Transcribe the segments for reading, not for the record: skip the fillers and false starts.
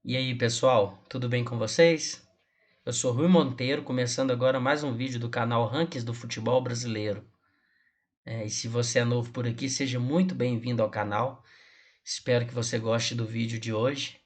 E aí, pessoal, tudo bem com vocês? Eu sou Rui Monteiro, começando agora mais um vídeo do canal Rankings do Futebol Brasileiro. E se você é novo por aqui, seja muito bem-vindo ao canal. Espero que você goste do vídeo de hoje,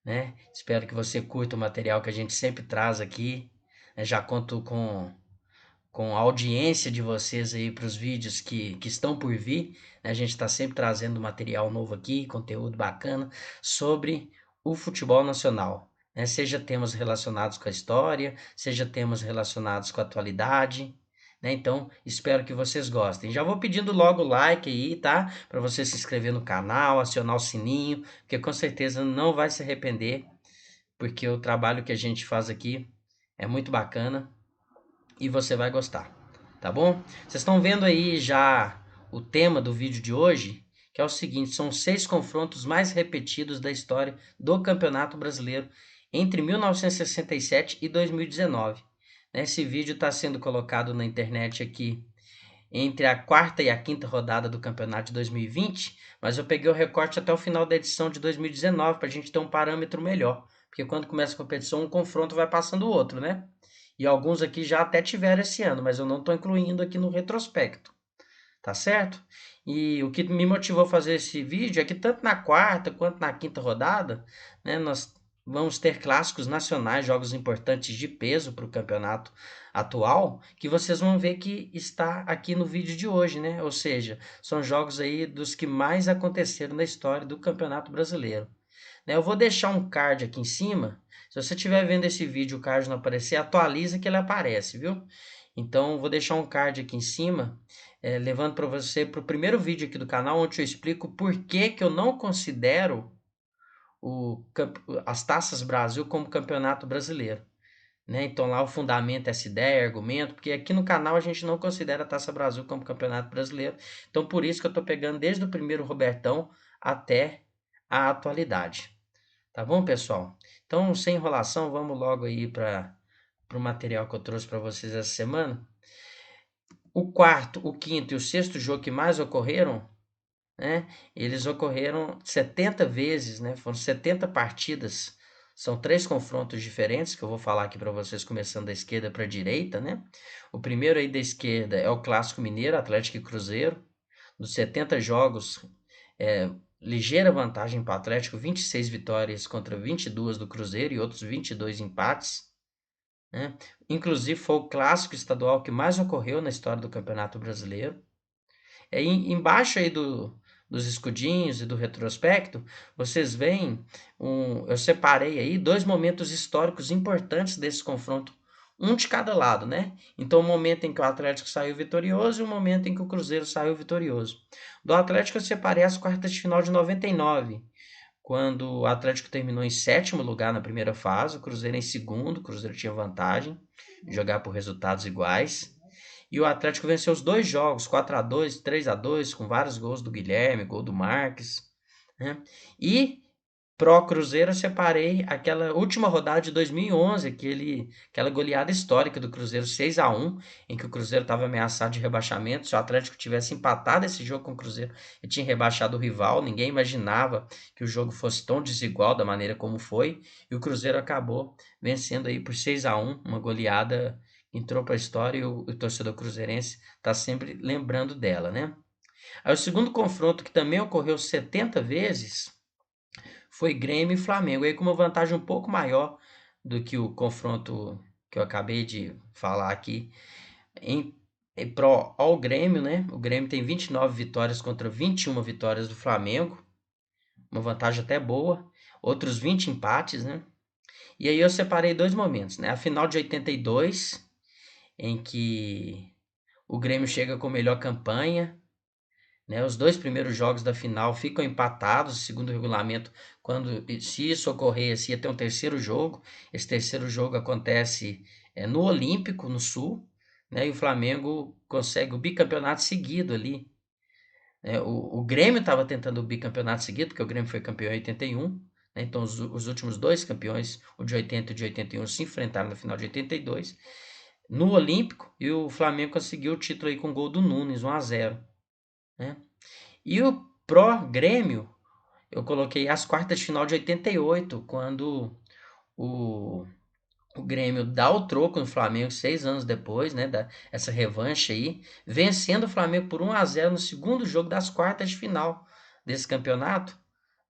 né? Espero que você curta o material que a gente sempre traz aqui. Já conto com a audiência de vocês aí para os vídeos que estão por vir, né? A gente está sempre trazendo material novo aqui, conteúdo bacana sobre o futebol nacional, né? Seja temas relacionados com a história, seja temas relacionados com a atualidade, né? Então, espero que vocês gostem. Já vou pedindo logo o like aí, tá? Para você se inscrever no canal, acionar o sininho, porque com certeza não vai se arrepender, porque o trabalho que a gente faz aqui é muito bacana e você vai gostar, tá bom? Vocês estão vendo aí já o tema do vídeo de hoje, que é o seguinte: são 6 confrontos mais repetidos da história do Campeonato Brasileiro entre 1967 e 2019. Esse vídeo está sendo colocado na internet aqui entre a quarta e a quinta rodada do campeonato de 2020, mas eu peguei o recorte até o final da edição de 2019 para a gente ter um parâmetro melhor, porque quando começa a competição, um confronto vai passando o outro, né? E alguns aqui já até tiveram esse ano, mas eu não estou incluindo aqui no retrospecto, tá certo? E o que me motivou a fazer esse vídeo é que tanto na quarta quanto na quinta rodada, né, nós vamos ter clássicos nacionais, jogos importantes de peso para o campeonato atual, que vocês vão ver que está aqui no vídeo de hoje, né? Ou seja, são jogos aí dos que mais aconteceram na história do Campeonato Brasileiro, né? Eu vou deixar um card aqui em cima. Se você estiver vendo esse vídeo, o card não aparecer, atualiza que ele aparece, viu? Então, vou deixar um card aqui em cima, levando para você para o primeiro vídeo aqui do canal, onde eu explico por que que eu não considero o, as Taças Brasil como campeonato brasileiro, né? Então, lá o fundamento, essa ideia, argumento, porque aqui no canal a gente não considera a Taça Brasil como campeonato brasileiro. Então, por isso que eu estou pegando desde o primeiro Robertão até a atualidade. Tá bom, pessoal? Então, sem enrolação, vamos logo aí para o material que eu trouxe para vocês essa semana. O quarto, o quinto e o sexto jogo que mais ocorreram, né? Eles ocorreram 70 vezes, né? Foram 70 partidas. São 3 confrontos diferentes que eu vou falar aqui para vocês, começando da esquerda para a direita, né? O primeiro aí da esquerda é o Clássico Mineiro, Atlético e Cruzeiro. Dos 70 jogos, é, ligeira vantagem para o Atlético, 26 vitórias contra 22 do Cruzeiro e outros 22 empates, né? Inclusive foi o clássico estadual que mais ocorreu na história do Campeonato Brasileiro. Embaixo aí dos escudinhos e do retrospecto, vocês veem, eu separei aí 2 momentos históricos importantes desse confronto, um de cada lado, né? Então, o momento em que o Atlético saiu vitorioso e o momento em que o Cruzeiro saiu vitorioso. Do Atlético eu separei as quartas de final de 99, quando o Atlético terminou em sétimo lugar na primeira fase, o Cruzeiro em segundo, o Cruzeiro tinha vantagem, jogar por resultados iguais. E o Atlético venceu os 2 jogos, 4-2, 3-2, com vários gols do Guilherme, gol do Marques, né? E pro Cruzeiro eu separei aquela última rodada de 2011, aquela goleada histórica do Cruzeiro 6-1, em que o Cruzeiro estava ameaçado de rebaixamento. Se o Atlético tivesse empatado esse jogo com o Cruzeiro, ele tinha rebaixado o rival. Ninguém imaginava que o jogo fosse tão desigual da maneira como foi. E o Cruzeiro acabou vencendo aí por 6-1, uma goleada que entrou para a história e o torcedor cruzeirense está sempre lembrando dela, né? Aí o segundo confronto, que também ocorreu 70 vezes, foi Grêmio e Flamengo, aí com uma vantagem um pouco maior do que o confronto que eu acabei de falar aqui, em, em pró ao Grêmio, né? O Grêmio tem 29 vitórias contra 21 vitórias do Flamengo, uma vantagem até boa, outros 20 empates, né? E aí eu separei 2 momentos, né? A final de 82, em que o Grêmio chega com melhor campanha, né? Os 2 primeiros jogos da final ficam empatados, segundo o regulamento. Quando, se isso ocorresse, ia ter um terceiro jogo. Esse terceiro jogo acontece no Olímpico, no Sul, né? E o Flamengo consegue o bicampeonato seguido ali, né? O Grêmio estava tentando o bicampeonato seguido, porque o Grêmio foi campeão em 81, né? Então os últimos 2 campeões, o de 80 e o de 81, se enfrentaram na final de 82 no Olímpico, e o Flamengo conseguiu o título aí com o gol do Nunes, 1-0, né? E o pró Grêmio eu coloquei as quartas de final de 88, quando o, o Grêmio dá o troco no Flamengo 6 anos depois, né? Essa revanche aí, vencendo o Flamengo por 1-0 no segundo jogo das quartas de final desse campeonato.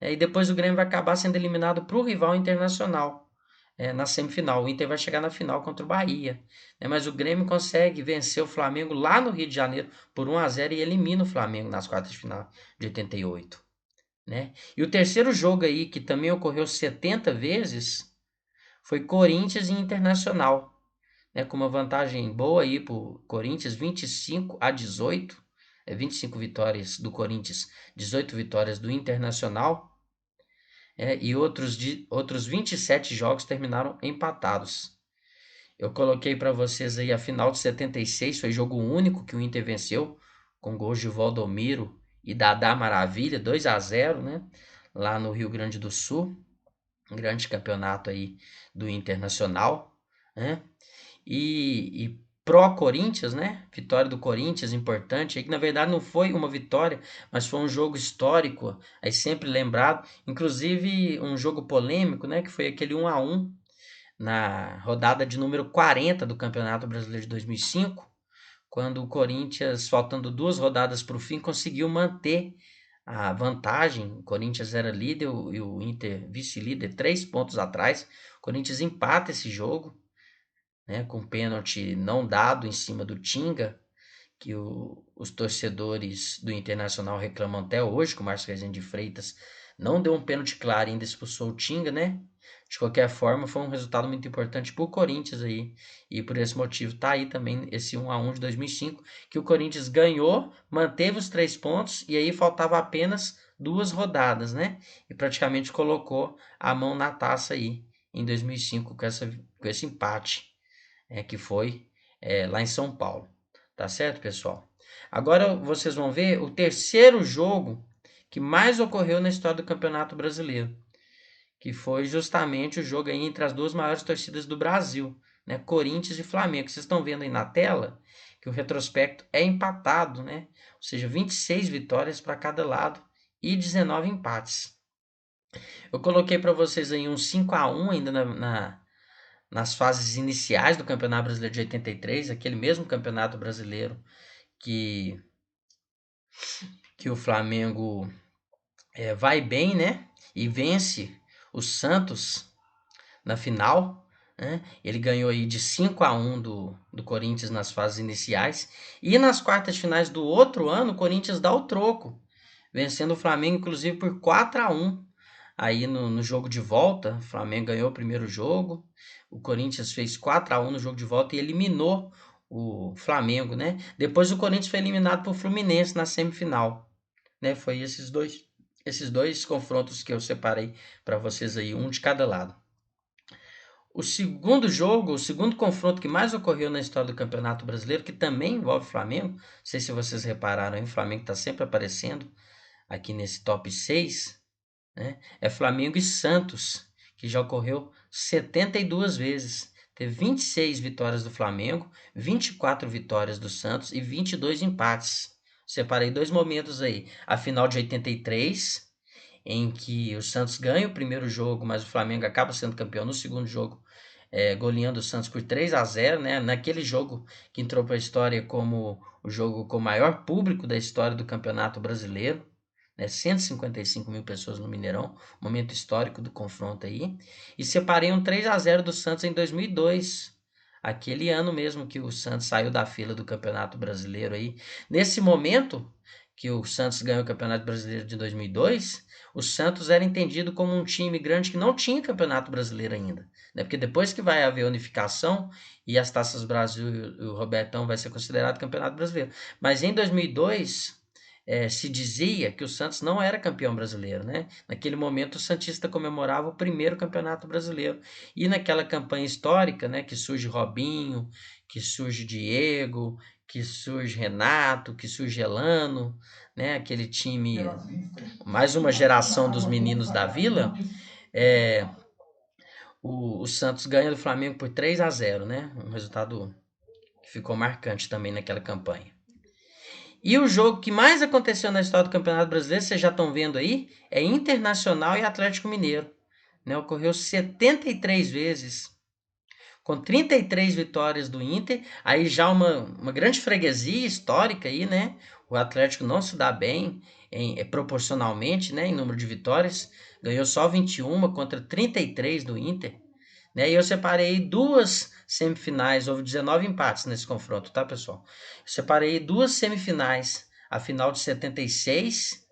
E depois o Grêmio vai acabar sendo eliminado para o rival Internacional. Na semifinal. O Inter vai chegar na final contra o Bahia. Mas o Grêmio consegue vencer o Flamengo lá no Rio de Janeiro por 1-0 e elimina o Flamengo nas quartas de final de 88. E o terceiro jogo aí, que também ocorreu 70 vezes, foi Corinthians e Internacional. Com uma vantagem boa aí para o Corinthians, 25-18. 25 vitórias do Corinthians, 18 vitórias do Internacional. E outros 27 jogos terminaram empatados. Eu coloquei para vocês aí a final de 76, foi jogo único que o Inter venceu, com gols de Valdomiro e Dadá Maravilha, 2-0, né? Lá no Rio Grande do Sul, um grande campeonato aí do Internacional, né? E pró-Corinthians, né? Vitória do Corinthians, importante, aí que na verdade não foi uma vitória, mas foi um jogo histórico, aí sempre lembrado, inclusive um jogo polêmico, né? Que foi aquele 1-1 na rodada de número 40 do Campeonato Brasileiro de 2005, quando o Corinthians, faltando 2 rodadas para o fim, conseguiu manter a vantagem. O Corinthians era líder e o Inter vice-líder, 3 pontos atrás. O Corinthians empata esse jogo, com pênalti não dado em cima do Tinga, que os torcedores do Internacional reclamam até hoje, que o Márcio Rezende de Freitas não deu um pênalti claro e ainda expulsou o Tinga, né? De qualquer forma, foi um resultado muito importante para o Corinthians aí. E por esse motivo tá aí também esse 1-1 de 2005, que o Corinthians ganhou, manteve os 3 pontos e aí faltava apenas 2 rodadas, né? E praticamente colocou a mão na taça aí em 2005 com esse empate, que foi lá em São Paulo. Tá certo, pessoal? Agora vocês vão ver o terceiro jogo que mais ocorreu na história do Campeonato Brasileiro, que foi justamente o jogo aí entre as duas maiores torcidas do Brasil, né? Corinthians e Flamengo. Vocês estão vendo aí na tela que o retrospecto é empatado, né? Ou seja, 26 vitórias para cada lado e 19 empates. Eu coloquei para vocês aí um 5-1 ainda nas fases iniciais do Campeonato Brasileiro de 83, aquele mesmo Campeonato Brasileiro que, que o Flamengo vai bem, né? E vence o Santos na final, né? Ele ganhou aí de 5-1 do Corinthians nas fases iniciais. E nas quartas de finais do outro ano, o Corinthians dá o troco, vencendo o Flamengo, inclusive, por 4-1. Aí no jogo de volta, o Flamengo ganhou o primeiro jogo, o Corinthians fez 4-1 no jogo de volta e eliminou o Flamengo, né? Depois o Corinthians foi eliminado por Fluminense na semifinal, né? Foi esses dois confrontos que eu separei para vocês aí, um de cada lado. O segundo jogo, o segundo confronto que mais ocorreu na história do Campeonato Brasileiro, que também envolve o Flamengo, não sei se vocês repararam aí, o Flamengo está sempre aparecendo aqui nesse top 6, né? É Flamengo e Santos, que já ocorreu 72 vezes. Teve 26 vitórias do Flamengo, 24 vitórias do Santos e 22 empates. Separei dois momentos aí. A final de 83, em que o Santos ganha o primeiro jogo, mas o Flamengo acaba sendo campeão no segundo jogo, goleando o Santos por 3-0, né? Naquele jogo que entrou para a história como o jogo com o maior público da história do Campeonato Brasileiro, né? 155 mil pessoas no Mineirão, momento histórico do confronto aí. E separei um 3-0 do Santos em 2002, aquele ano mesmo que o Santos saiu da fila do Campeonato Brasileiro aí. Nesse momento que o Santos ganhou o Campeonato Brasileiro de 2002, o Santos era entendido como um time grande que não tinha Campeonato Brasileiro ainda, né? Porque depois que vai haver unificação e as Taças Brasil e o Robertão vai ser considerado Campeonato Brasileiro. Mas em 2002 se dizia que o Santos não era campeão brasileiro, né? Naquele momento o Santista comemorava o primeiro Campeonato Brasileiro. E naquela campanha histórica, né, que surge Robinho, que surge Diego, que surge Renato, que surge Elano, né? Aquele time, mais uma geração dos meninos da Vila. É, o Santos ganha do Flamengo por 3-0, né? Um resultado que ficou marcante também naquela campanha. E o jogo que mais aconteceu na história do Campeonato Brasileiro, vocês já estão vendo aí, é Internacional e Atlético Mineiro. Né? Ocorreu 73 vezes, com 33 vitórias do Inter, aí já uma grande freguesia histórica aí, né? O Atlético não se dá bem proporcionalmente, né, em número de vitórias, ganhou só 21 contra 33 do Inter, né? E eu separei duas semifinais, houve 19 empates nesse confronto, tá, pessoal? Eu separei duas semifinais, a final de 76,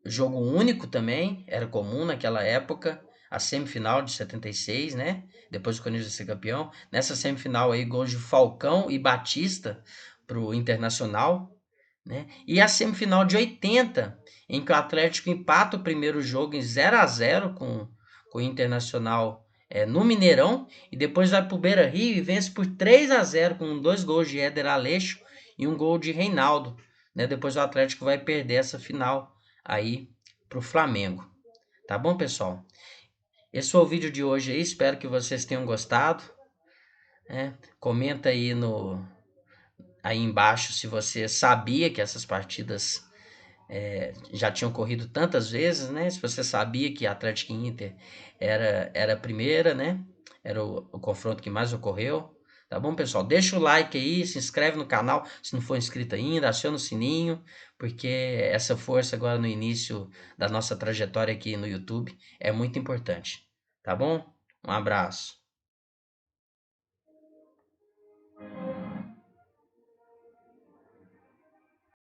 jogo único também, era comum naquela época, a semifinal de 76, né? Depois o Corinthians ser campeão. Nessa semifinal aí, gols de Falcão e Batista pro Internacional, né? E a semifinal de 80, em que o Atlético empata o primeiro jogo em 0-0 com o Internacional no Mineirão, e depois vai pro Beira-Rio e vence por 3-0 com 2 gols de Éder Aleixo e um gol de Reinaldo, né? Depois o Atlético vai perder essa final aí pro Flamengo. Tá bom, pessoal? Esse foi o vídeo de hoje aí, espero que vocês tenham gostado, né? Comenta aí embaixo se você sabia que essas partidas já tinham ocorrido tantas vezes, né? Se você sabia que Atlético e Inter era a primeira, né? Era o confronto que mais ocorreu. Tá bom, pessoal? Deixa o like aí, se inscreve no canal se não for inscrito ainda, aciona o sininho, porque essa força agora no início da nossa trajetória aqui no YouTube é muito importante. Tá bom? Um abraço.